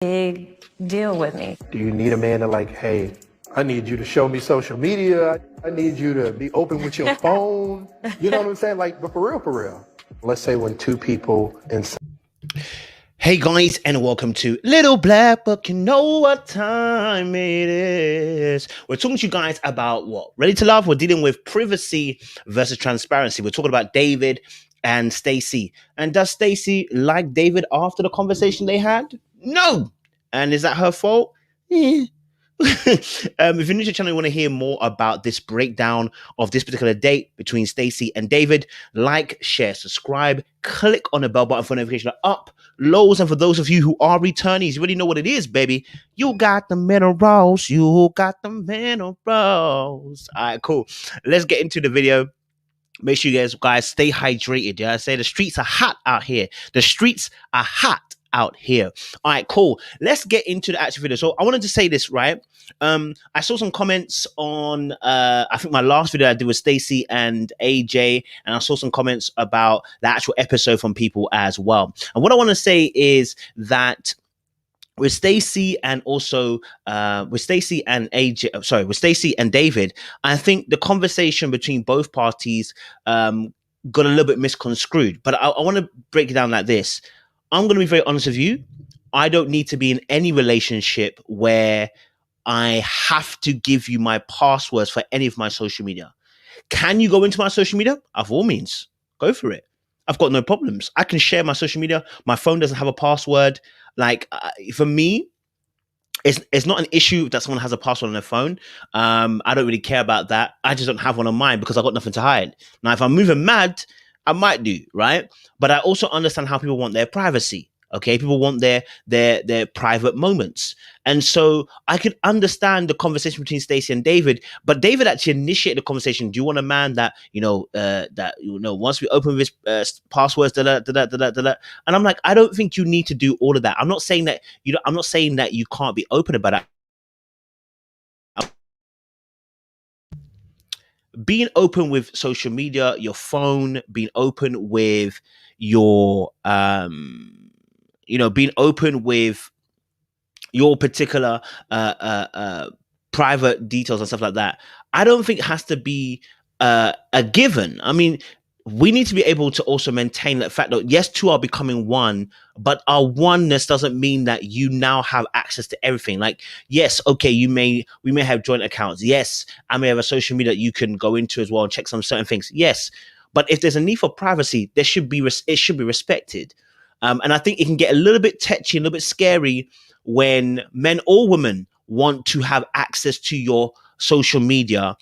big deal with me. Do you need a man to like, hey, I need you to show me social media. I need you to be open with your phone. You know what I'm saying? Like, but for real. Let's say when two people in. Hey guys, and welcome to Little Black Book. You know what time it is. We're talking to you guys about what? Ready to Love? We're dealing with privacy versus transparency. We're talking about David and Stacy. And does Stacy like David after the conversation they had? No. And is that her fault? Eh. If you're new to the channel, you want to hear more about this breakdown of this particular date between Stacy and David, like, share, subscribe, click on the bell button for notification up, lows, and for those of you who are returnees, you already know what it is, baby. You got the minerals. You got the minerals. All right, cool. Let's get into the video. Make sure you guys stay hydrated. Yeah, I say the streets are hot out here. The streets are hot out here. All right, cool. Let's get into the actual video. So I wanted to say this, right? I saw some comments on I think my last video I did with Stacy and AJ, and I saw some comments about the actual episode from people as well. And what I want to say is that with Stacy and also with Stacy and with Stacy and David, I think the conversation between both parties got a little bit misconstrued. But I want to break it down like this. I'm going to be very honest with you. I don't need to be in any relationship where I have to give you my passwords for any of my social media. Can you go into my social media? Of all means, go for it. I've got no problems. I can share my social media. My phone doesn't have a password. Like for me, it's not an issue that someone has a password on their phone. I don't really care about that. I just don't have one on mine because I've got nothing to hide. Now, if I'm moving mad, I might do, right? But I also understand how people want their privacy. Okay, people want their private moments, and so I could understand the conversation between Stacy and David. But David actually initiated the conversation. Do you want a man that once we open his passwords, da da da da da? And I'm like, I don't think you need to do all of that. I'm not saying that I'm not saying that you can't be open about it. Being open with social media, your phone, being open with your being open with your particular private details and stuff like that, I don't think it has to be a given. I mean, we need to be able to also maintain the fact that yes, two are becoming one, but our oneness doesn't mean that you now have access to everything. Like, yes, okay, we may have joint accounts. Yes, I may have a social media that you can go into as well and check some certain things. Yes, but if there's a need for privacy, it should be respected. And I think it can get a little bit touchy, a little bit scary when men or women want to have access to your social media,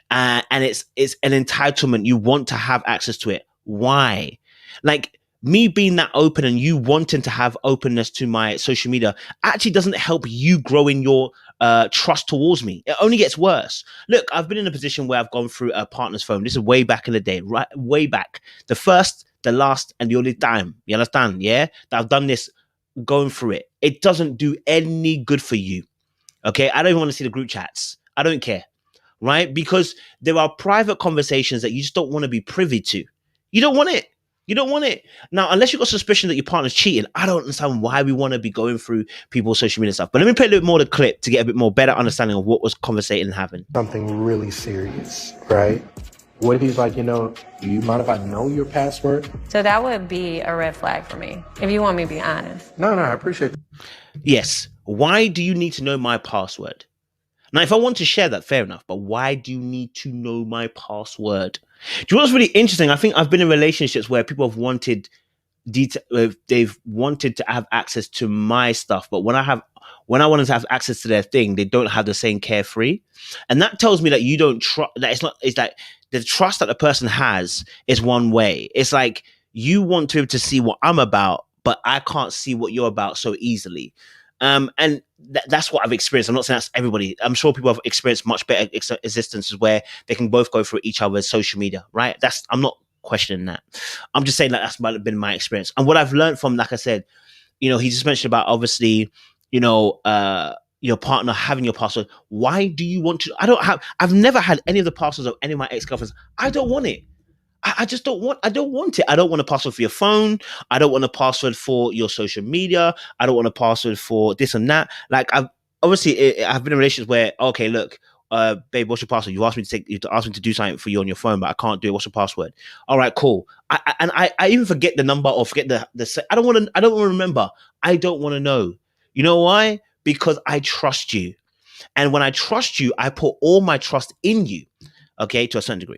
and it's an entitlement. You want to have access to it. Why? Like, me being that open and you wanting to have openness to my social media actually doesn't help you grow in your trust towards me. It only gets worse. Look, I've been in a position where I've gone through a partner's phone. This is way back in the day, right? Way back. The first, the last, and the only time. You understand? Yeah? That I've done this, going through it. It doesn't do any good for you. Okay? I don't even want to see the group chats. I don't care. Right? Because there are private conversations that you just don't want to be privy to. You don't want it. You don't want it. Now, unless you've got suspicion that your partner's cheating, I don't understand why we want to be going through people's social media stuff. But let me play a little bit more of the clip to get a bit more better understanding of what was conversating and happening. Something really serious, right? What if he's like, do you mind if I know your password? So that would be a red flag for me, if you want me to be honest. No, I appreciate it. Yes. Why do you need to know my password? Now, if I want to share that, fair enough. But why do you need to know my password? Do you know what's really interesting? I think I've been in relationships where people have wanted they've wanted to have access to my stuff, but when I wanted to have access to their thing, they don't have the same carefree, and that tells me that you don't trust. That it's not. It's like the trust that the person has is one way. It's like you want to be able to see what I'm about, but I can't see what you're about so easily. And that's what I've experienced. I'm not saying that's everybody. I'm sure people have experienced much better existences where they can both go through each other's social media, right? I'm not questioning that. I'm just saying that that's might have been my experience. And what I've learned from, like I said, he just mentioned about obviously, your partner having your password. Why do you want to? I've never had any of the passwords of any of my ex-girlfriends. I don't want it. I just I don't want it. I don't want a password for your phone. I don't want a password for your social media. I don't want a password for this and that. Like I've been in relationships where, okay, look, babe, what's your password? You asked me to do something for you on your phone, but I can't do it. What's your password? All right, cool. I even forget the number or forget I don't want to, remember. I don't want to know. You know why? Because I trust you. And when I trust you, I put all my trust in you. Okay, to a certain degree.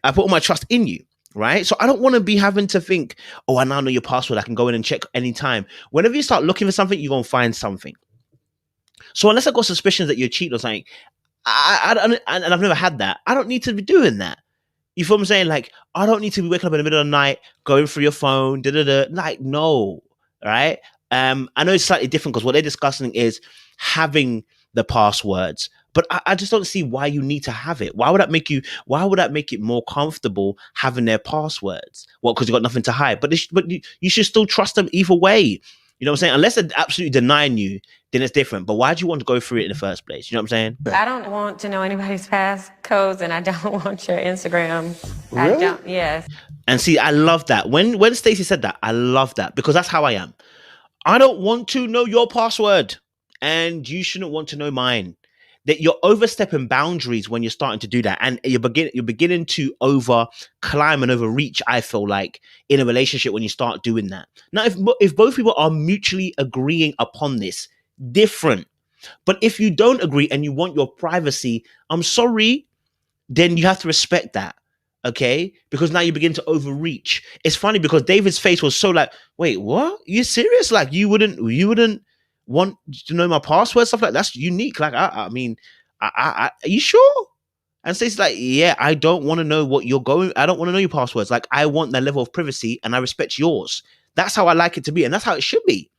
I put all my trust in you, right? So I don't want to be having to think, oh, I now know your password. I can go in and check anytime. Whenever you start looking for something, you're going to find something. So unless I got suspicions that you're cheating or something, and I've never had that, I don't need to be doing that. You feel what I'm saying? Like, I don't need to be waking up in the middle of the night, going through your phone, Like, no, right? I know it's slightly different because what they're discussing is having the passwords, but I just don't see why you need to have it. Why would that make it more comfortable having their passwords? Well, because you got nothing to hide. But you should still trust them either way. You know what I'm saying? Unless they're absolutely denying you, then it's different. But why do you want to go through it in the first place? You know what I'm saying? I don't want to know anybody's passcodes, and I don't want your Instagram. Really? I don't. Yes. And see, I love that. When Stacy said that, I love that because that's how I am. I don't want to know your password, and you shouldn't want to know mine. That you're overstepping boundaries when you're starting to do that, and you're beginning to over climb and overreach. I feel like in a relationship when you start doing that. Now, if both people are mutually agreeing upon this, different. But if you don't agree and you want your privacy, I'm sorry, then you have to respect that. Okay, because now you begin to overreach. It's funny because David's face was so like, wait, what? You serious? Like you wouldn't want to know my password, stuff like that? That's unique. Like I mean, are you sure? And Stacey's like, yeah, I don't want to know what you're going. I don't want to know your passwords. Like I want that level of privacy, and I respect yours. That's how I like it to be, and that's how it should be.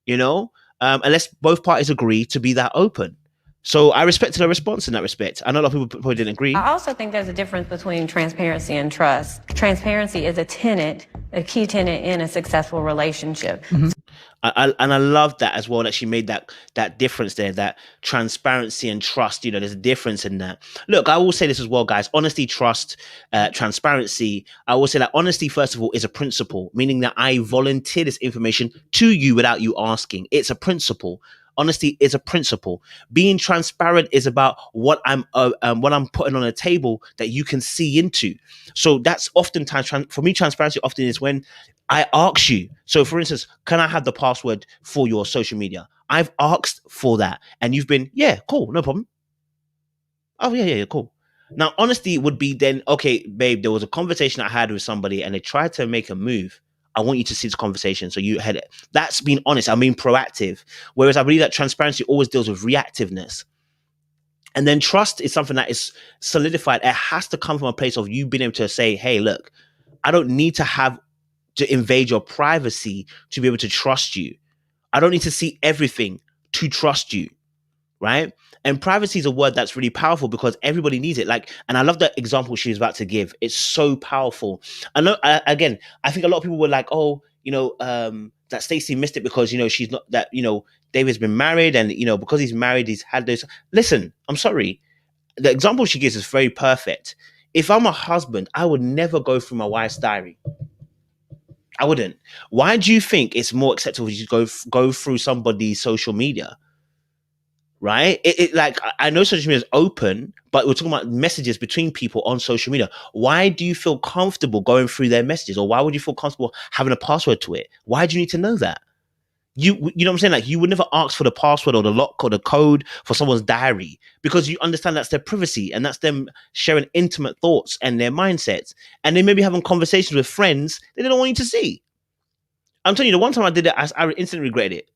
You know, unless both parties agree to be that open. So I respected her response in that respect. I know a lot of people probably didn't agree. I also think there's a difference between transparency and trust. Transparency is a key tenet in a successful relationship. Mm-hmm. And I love that as well, that she made that difference there, that transparency and trust. You know, there's a difference in that. Look, I will say this as well, guys. Honesty, trust, transparency. I will say that honesty, first of all, is a principle, meaning that I volunteer this information to you without you asking. It's a principle. Honesty is a principle. Being transparent is about what I'm putting on a table that you can see into. So that's oftentimes for me. Transparency often is when I ask you. So, for instance, can I have the password for your social media? I've asked for that, and you've been, yeah, cool, no problem. Oh yeah, cool. Now, honesty would be then, okay, babe, there was a conversation I had with somebody, and they tried to make a move. I want you to see this conversation. So you had it. That's being honest. I'm being proactive. Whereas I believe that transparency always deals with reactiveness. And then trust is something that is solidified. It has to come from a place of you being able to say, hey, look, I don't need to invade your privacy to be able to trust you. I don't need to see everything to trust you. Right? And privacy is a word that's really powerful because everybody needs it. Like, and I love that example she was about to give. It's so powerful. I know, again, I think a lot of people were like, oh, you know, that Stacy missed it because, you know, she's not that, you know, David's been married and, you know, because he's married, he's had those. Listen, I'm sorry. The example she gives is very perfect. If I'm a husband, I would never go through my wife's diary. I wouldn't. Why do you think it's more acceptable to go through somebody's social media? Right? It like, I know social media is open, but we're talking about messages between people on social media. Why do you feel comfortable going through their messages, or why would you feel comfortable having a password to it? Why do you need to know that? You know what I'm saying? Like, you would never ask for the password or the lock or the code for someone's diary because you understand that's their privacy and that's them sharing intimate thoughts and their mindsets. And they may be having conversations with friends they don't want you to see. I'm telling you, the one time I did it, I instantly regretted it.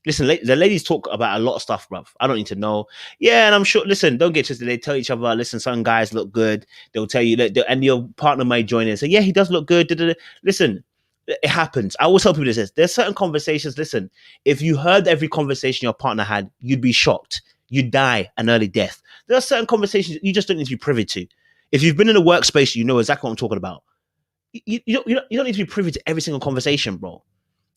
Listen, the ladies talk about a lot of stuff, bruv. I don't need to know. Yeah, and I'm sure, listen, don't get twisted. They tell each other, listen, some guys look good. They'll tell you, and your partner might join in and say, yeah, he does look good. Listen, it happens. I always tell people this. There's certain conversations, listen, if you heard every conversation your partner had, you'd be shocked. You'd die an early death. There are certain conversations you just don't need to be privy to. If you've been in a workspace, you know exactly what I'm talking about. You don't need to be privy to every single conversation, bro.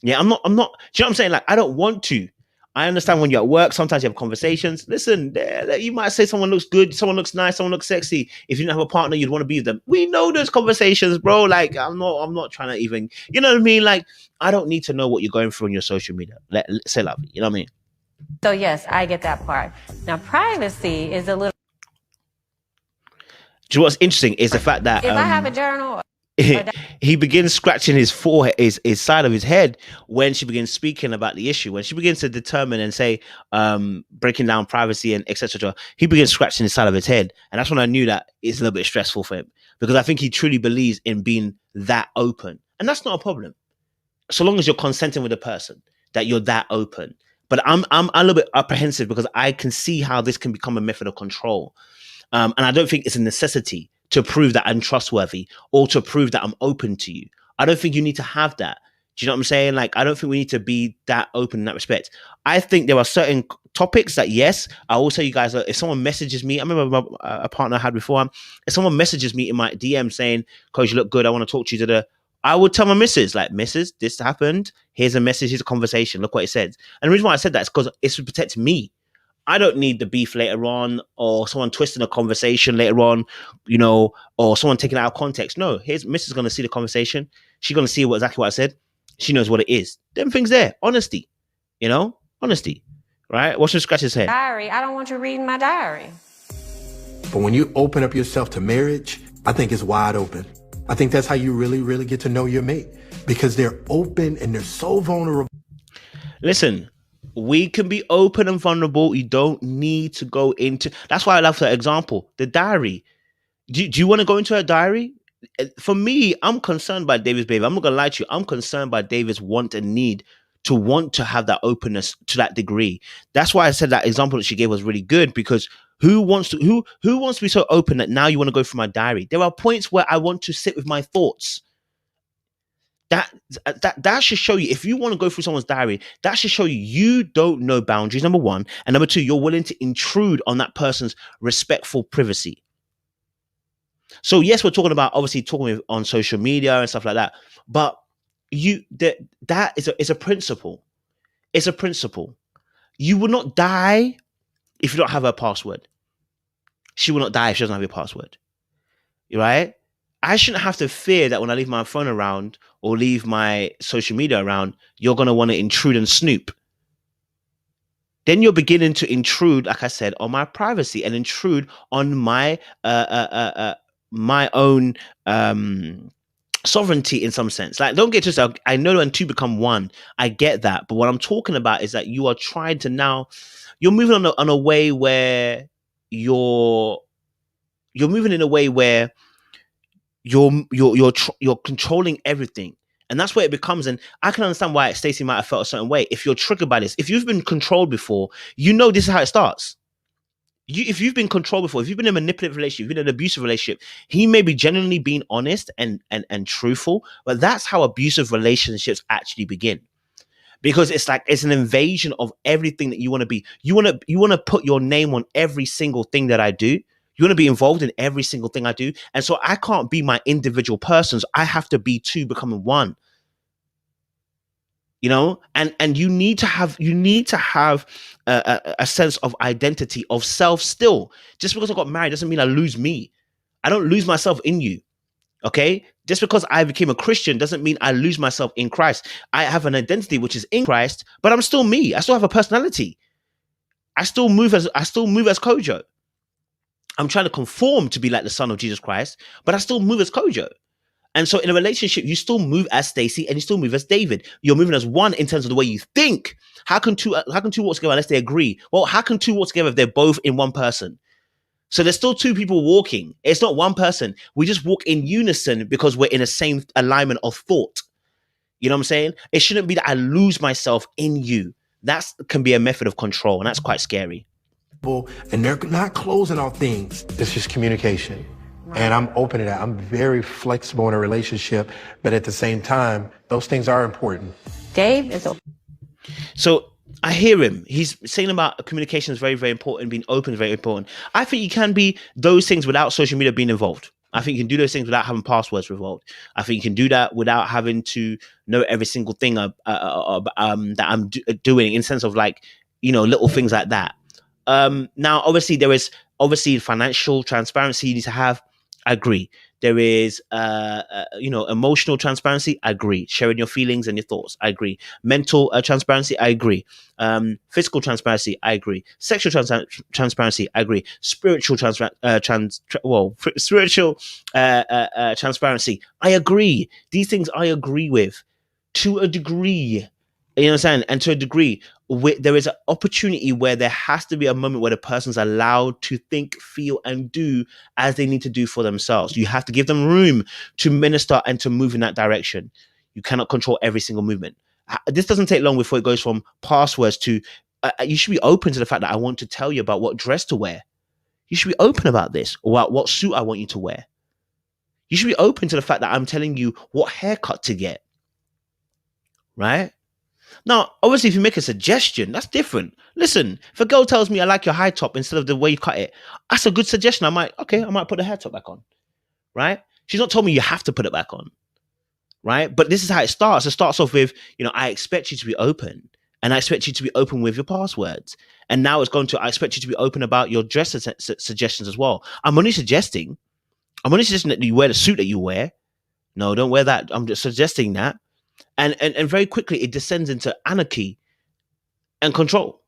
Yeah, I'm not, do you know what I'm saying? Like, I don't want to. I understand when you're at work, sometimes you have conversations. Listen, you might say someone looks good, someone looks nice, someone looks sexy. If you didn't have a partner, you'd want to be with them. We know those conversations, bro. Like, I'm not trying to even, you know what I mean? Like, I don't need to know what you're going through on your social media. Say love, you know what I mean? So yes, I get that part. Now, privacy is a little. Do you know what's interesting is the fact that If I have a journal. he begins scratching his forehead, his side of his head when she begins speaking about the issue. When she begins to determine and say, breaking down privacy and etc. He begins scratching his side of his head, and that's when I knew that it's a little bit stressful for him, because I think he truly believes in being that open, and that's not a problem, so long as you're consenting with the person that you're that open. But I'm a little bit apprehensive because I can see how this can become a method of control, and I don't think it's a necessity to prove that I'm trustworthy or to prove that I'm open to you. I don't think you need to have that. Do you know what I'm saying? Like, I don't think we need to be that open in that respect. I think there are certain topics that, yes, I will tell you guys that if someone messages me, I remember a partner I had before, if someone messages me in my DM saying, Coach, you look good, I want to talk to you, I would tell my missus, like, missus, this happened. Here's a message, here's a conversation. Look what it said. And the reason why I said that is because it's to protect me. I don't need the beef later on, or someone twisting a conversation later on, you know, or someone taking it out of context. No, here's Mrs. going to see the conversation. She's going to see exactly what I said. She knows what it is. Them things there. Honesty, you know, honesty, right? Watch him scratch his head. Diary. I don't want you reading my diary. But when you open up yourself to marriage, I think it's wide open. I think that's how you really, really get to know your mate, because they're open and they're so vulnerable. Listen, we can be open and vulnerable. You don't need to go into. That's why I love that example, the diary. Do you want to go into a diary? For me, I'm concerned by David's behavior. I'm not gonna lie to you. I'm concerned by David's want and need to want to have that openness to that degree. That's why I said that example that she gave was really good, because who wants to be so open that now you want to go through my diary? There are points where I want to sit with my thoughts. That should show you, if you want to go through someone's diary, that should show you don't know boundaries, number one. And number two, you're willing to intrude on that person's respectful privacy. So yes, we're talking about obviously talking on social media and stuff like that, but that is a principle. It's a principle. You will not die if you don't have her password. She will not die if she doesn't have your password. Right? I shouldn't have to fear that when I leave my phone around or leave my social media around, you're going to want to intrude and snoop. Then you're beginning to intrude, like I said, on my privacy and intrude on my my own sovereignty in some sense. Like, don't get twisted. I know when two become one, I get that. But what I'm talking about is that you are trying to now, you're moving on a way where you're moving in a way where you're controlling everything, and that's where it becomes. And I can understand why Stacy might have felt a certain way. If you're triggered by this, if you've been controlled before, you know this is how it starts. If you've been controlled before, if you've been in a manipulative relationship, you've been in an abusive relationship, he may be genuinely being honest and truthful, but that's how abusive relationships actually begin. Because it's like it's an invasion of everything that you want to be. You want to put your name on every single thing that I do. You want to be involved in every single thing I do. And so I can't be my individual persons. I have to be two becoming one. You know, and you need to have a sense of identity, of self still. Just because I got married doesn't mean I lose me. I don't lose myself in you. Okay? Just because I became a Christian doesn't mean I lose myself in Christ. I have an identity which is in Christ, but I'm still me. I still have a personality. I still move as Kojo. I'm trying to conform to be like the son of Jesus Christ, but I still move as Kojo. And so in a relationship, you still move as Stacy and you still move as David. You're moving as one in terms of the way you think. How can two walk together unless they agree? Well, how can two walk together if they're both in one person? So there's still two people walking. It's not one person. We just walk in unison because we're in the same alignment of thought. You know what I'm saying? It shouldn't be that I lose myself in you. That can be a method of control, and that's quite scary. And they're not closing off things. It's just communication. And I'm open to that. I'm very flexible in a relationship, but at the same time, those things are important. Dave is So I hear him. He's saying about communication is very, very important. Being open is very important. I think you can be those things without social media being involved. I think you can do those things without having passwords involved. I think you can do that without having to know every single thing that I'm doing, in the sense of like little things like that. Now, obviously, there is financial transparency you need to have. I agree. There is, emotional transparency. I agree. Sharing your feelings and your thoughts. I agree. Mental transparency. I agree. Physical transparency. I agree. Sexual transparency. I agree. Spiritual spiritual transparency. I agree. These things I agree with to a degree. You know what I'm saying? And to a degree, there is an opportunity where there has to be a moment where the person's allowed to think, feel, and do as they need to do for themselves. You have to give them room to minister and to move in that direction. You cannot control every single movement. This doesn't take long before it goes from passwords to, you should be open to the fact that I want to tell you about what dress to wear. You should be open about this, or about what suit I want you to wear. You should be open to the fact that I'm telling you what haircut to get. Right? Now, obviously, if you make a suggestion, that's different. Listen, if a girl tells me I like your high top instead of the way you cut it, that's a good suggestion. I might put the hair top back on, right? She's not told me you have to put it back on, right? But this is how it starts. It starts off with, I expect you to be open, and I expect you to be open with your passwords. And now it's going to, I expect you to be open about your dress suggestions as well. I'm only suggesting that you wear the suit that you wear. No, don't wear that. I'm just suggesting that. And very quickly it descends into anarchy and control.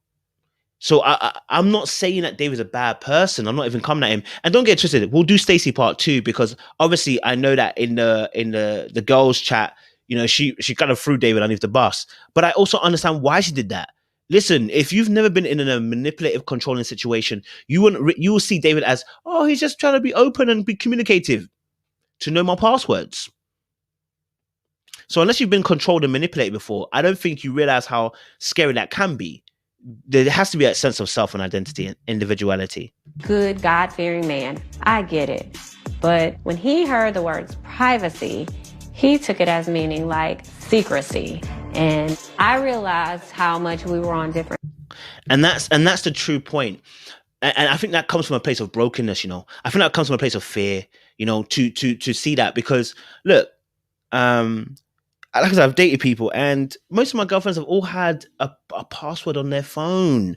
So I'm not saying that David's a bad person. I'm not even coming at him. And don't get twisted. We'll do Stacy part 2, because obviously I know that in the girls chat, she kind of threw David underneath the bus. But I also understand why she did that. Listen, if you've never been in a manipulative, controlling situation, you will see David as, oh, he's just trying to be open and be communicative to know my passwords. So unless you've been controlled and manipulated before, I don't think you realize how scary that can be. There has to be a sense of self and identity and individuality. Good, God-fearing man. I get it. But when he heard the words privacy, he took it as meaning like secrecy. And I realized how much we were on different. And that's the true point. And I think that comes from a place of brokenness, I think that comes from a place of fear, to see that. Because look, like I said, I've dated people, and most of my girlfriends have all had a password on their phone.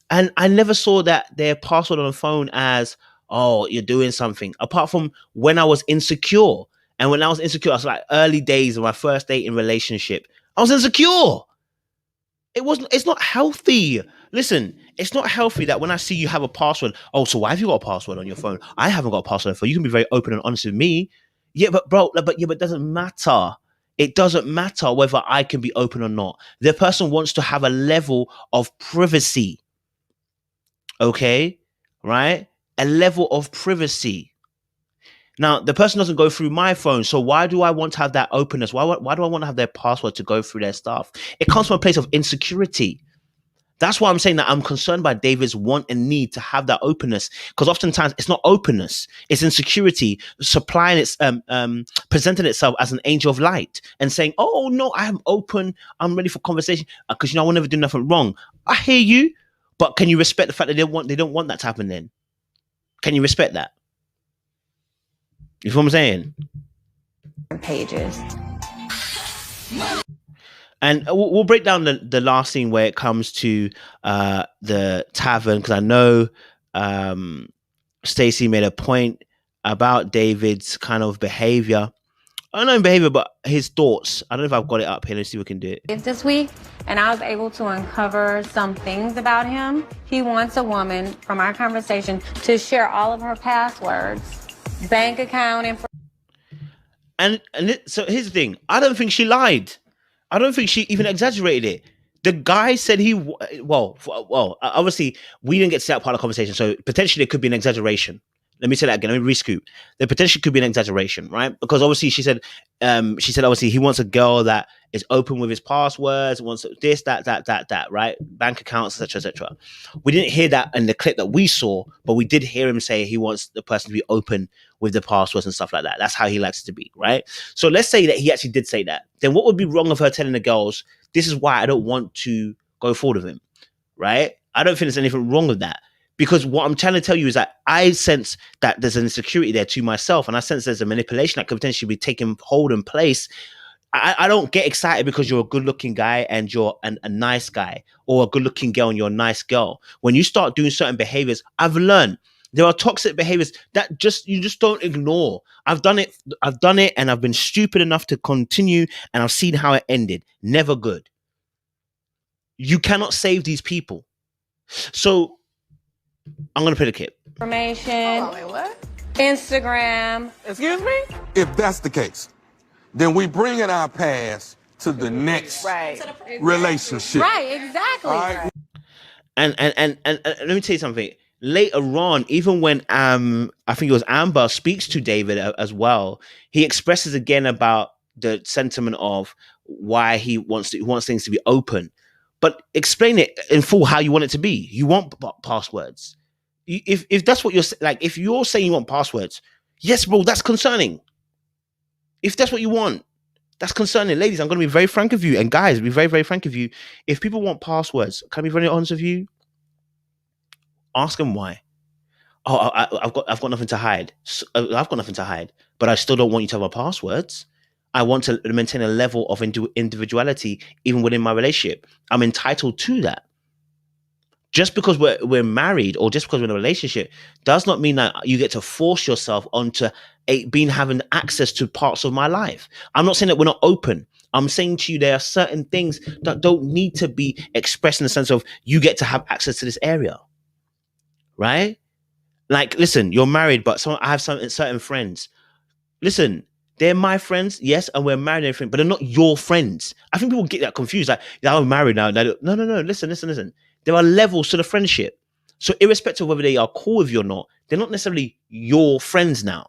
And I never saw that their password on the phone as, oh, you're doing something. Apart from when I was insecure. And when I was insecure, I was like early days of my first dating relationship. I was insecure. It's not healthy. Listen, it's not healthy that when I see you have a password, oh, so why have you got a password on your phone? I haven't got a password on your phone. You can be very open and honest with me. Yeah, but bro, but it doesn't matter. It doesn't matter whether I can be open or not. The person wants to have a level of privacy. Okay? Right? A level of privacy. Now, the person doesn't go through my phone, so why do I want to have that openness? Why do I want to have their password to go through their stuff? It comes from a place of insecurity. That's why I'm saying that I'm concerned by David's want and need to have that openness, because oftentimes it's not openness, it's insecurity supplying its presenting itself as an angel of light and saying, oh no, I am open, I'm ready for conversation, because I will never do nothing wrong. I hear you, but can you respect the fact that they don't want that to happen then? Can you respect that? You feel what I'm saying? Pages. And we'll break down the last scene where it comes to the tavern, because I know Stacy made a point about David's kind of behavior. I don't know behavior, but his thoughts. I don't know if I've got it up here. Let's see if we can do it. This week, and I was able to uncover some things about him. He wants a woman, from our conversation, to share all of her passwords, bank account information. So here's the thing. I don't think she lied. I don't think she even exaggerated it. The guy said obviously we didn't get to that part of the conversation, so potentially it could be an exaggeration. Let me say that again. Let me rescoop. There potentially could be an exaggeration, right? Because obviously she said obviously he wants a girl that is open with his passwords, wants this, that, right? Bank accounts, etc. We didn't hear that in the clip that we saw, but we did hear him say he wants the person to be open with the passwords and stuff like that. That's how he likes it to be, right? So let's say that he actually did say that. Then what would be wrong of her telling the girls, this is why I don't want to go forward with him, right? I don't think there's anything wrong with that. Because what I'm trying to tell you is that I sense that there's an insecurity there to myself, and I sense there's a manipulation that could potentially be taking hold in place I don't get excited because you're a good looking guy and you're a nice guy, or a good looking girl and you're a nice girl. When you start doing certain behaviors, I've learned there are toxic behaviors that you just don't ignore. I've done it, and I've been stupid enough to continue, and I've seen how it ended. Never good. You cannot save these people. So I'm gonna play the clip. Information. Wait, what? Instagram. Excuse me? If that's the case, then we bring in our past to the next relationship. Right, exactly. All right? And let me tell you something. Later on, even when I think it was Amber speaks to David as well, he expresses again about the sentiment of why he wants things to be open. But explain it in full how you want it to be. You want passwords. If that's what you're like, if you're saying you want passwords, yes, bro, that's concerning. If that's what you want, that's concerning. Ladies, I'm going to be very frank with you, and guys, be very, very frank with you. If people want passwords, can I be very honest with you? Ask them why. Oh, I've got nothing to hide. I've got nothing to hide, but I still don't want you to have my passwords. I want to maintain a level of individuality even within my relationship. I'm entitled to that. Just because we're married or just because we're in a relationship does not mean that you get to force yourself onto having access to parts of my life. I'm not saying that we're not open. I'm saying to you there are certain things that don't need to be expressed in the sense of you get to have access to this area. Right? Like, listen, you're married, but I have certain friends. Listen, they're my friends, yes, and we're married and everything, but they're not your friends. I think people get that confused. Like, yeah, I'm married now. No. Listen. There are levels to the friendship. So irrespective of whether they are cool with you or not, they're not necessarily your friends now.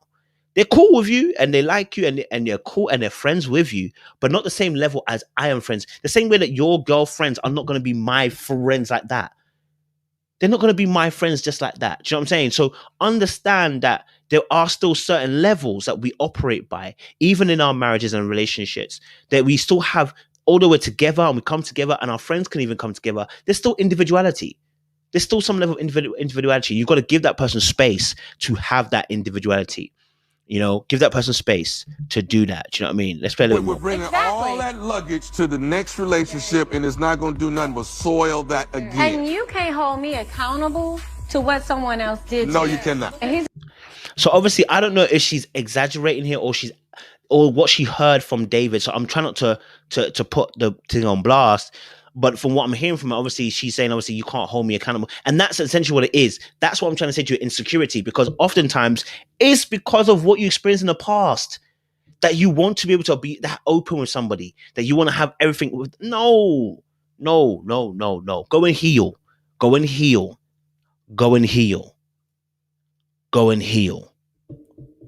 They're cool with you and they like you and they're cool and they're friends with you, but not the same level as I am friends. The same way that your girlfriends are not going to be my friends like that. They're not going to be my friends just like that. Do you know what I'm saying? So understand that there are still certain levels that we operate by, even in our marriages and relationships, that we still have, although we're together and we come together and our friends can even come together, there's still individuality. There's still some level of individuality. You've got to give that person space to have that individuality. You know, give that person space to do that. Do you know what I mean? Let's play a little more. We're bringing all that luggage to the next relationship, and it's not going to do nothing but soil that again. And you can't hold me accountable to what someone else did to No, you cannot. So obviously, I don't know if she's exaggerating here or what she heard from David. So I'm trying not to put the thing on blast. But from what I'm hearing from her, obviously, she's saying, obviously, you can't hold me accountable. And that's essentially what it is. That's what I'm trying to say to you, insecurity, because oftentimes it's because of what you experienced in the past that you want to be able to be that open with somebody, that you want to have everything with. No. Go and heal. Go and heal. Go and heal. Go and heal.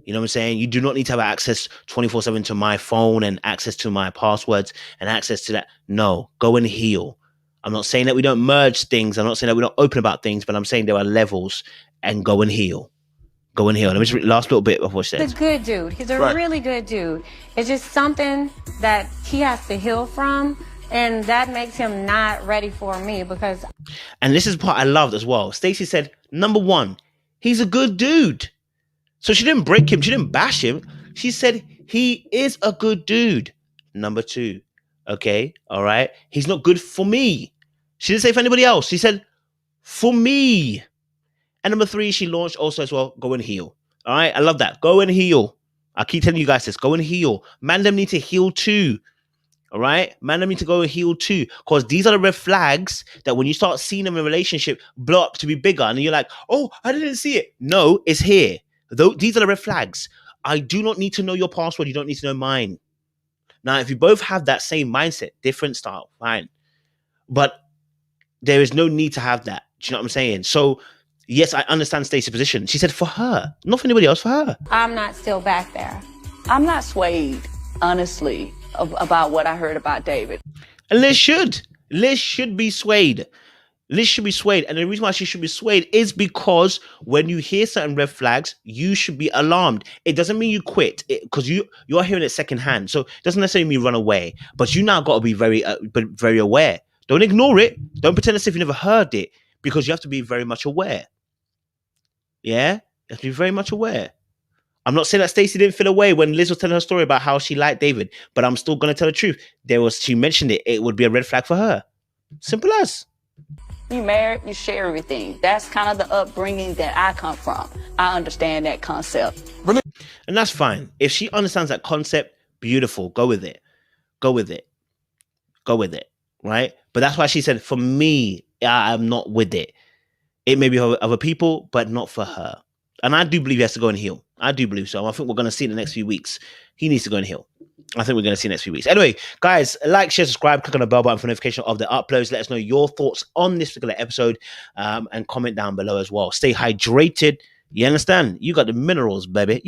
You know what I'm saying? You do not need to have access 24/7 to my phone and access to my passwords and access to that. No, go and heal. I'm not saying that we don't merge things. I'm not saying that we're not open about things, but I'm saying there are levels, and go and heal. Go and heal. Let me just read the last little bit of what she said. He's a good dude. He's a really good dude. It's just something that he has to heal from, and that makes him not ready for me because... And this is what I loved as well. Stacy said, number one, he's a good dude. So she didn't break him. She didn't bash him. She said he is a good dude. Number two. Okay. All right. He's not good for me. She didn't say for anybody else. She said for me. And number three, she launched also as well, go and heal. All right. I love that. Go and heal. I keep telling you guys this. Go and heal. Man, them need to heal too. All right. Man, them need to go and heal too. Because these are the red flags that when you start seeing them in a relationship blow up to be bigger and you're like, oh, I didn't see it. No, it's here. These are the red flags. I do not need to know your password. You don't need to know mine. Now, if you both have that same mindset, different style, fine. But there is no need to have that. Do you know what I'm saying? So, yes, I understand Stacey's position. She said for her, not for anybody else, for her. I'm not still back there. I'm not swayed, honestly, about what I heard about David. And Liz should. Liz should be swayed. Liz should be swayed. And the reason why she should be swayed is because when you hear certain red flags, you should be alarmed. It doesn't mean you quit because you're hearing it secondhand. So it doesn't necessarily mean run away. But you now got to be very aware. Don't ignore it. Don't pretend as if you never heard it because you have to be very much aware. Yeah? You have to be very much aware. I'm not saying that Stacy didn't feel away when Liz was telling her story about how she liked David, but I'm still going to tell the truth. She mentioned it would be a red flag for her. Simple as. You married, you share everything. That's kind of the upbringing that I come from. I understand that concept. And that's fine. If she understands that concept, beautiful. Go with it. Go with it. Go with it. Right? But that's why she said, for me, I'm not with it. It may be for other people, but not for her. And I do believe he has to go and heal. I do believe so. I think we're going to see in the next few weeks. He needs to go and heal. I think we're going to see next few weeks. Anyway, guys, like, share, subscribe, click on the bell button for notification of the uploads. Let us know your thoughts on this particular episode and comment down below as well. Stay hydrated. You understand? You got the minerals, baby.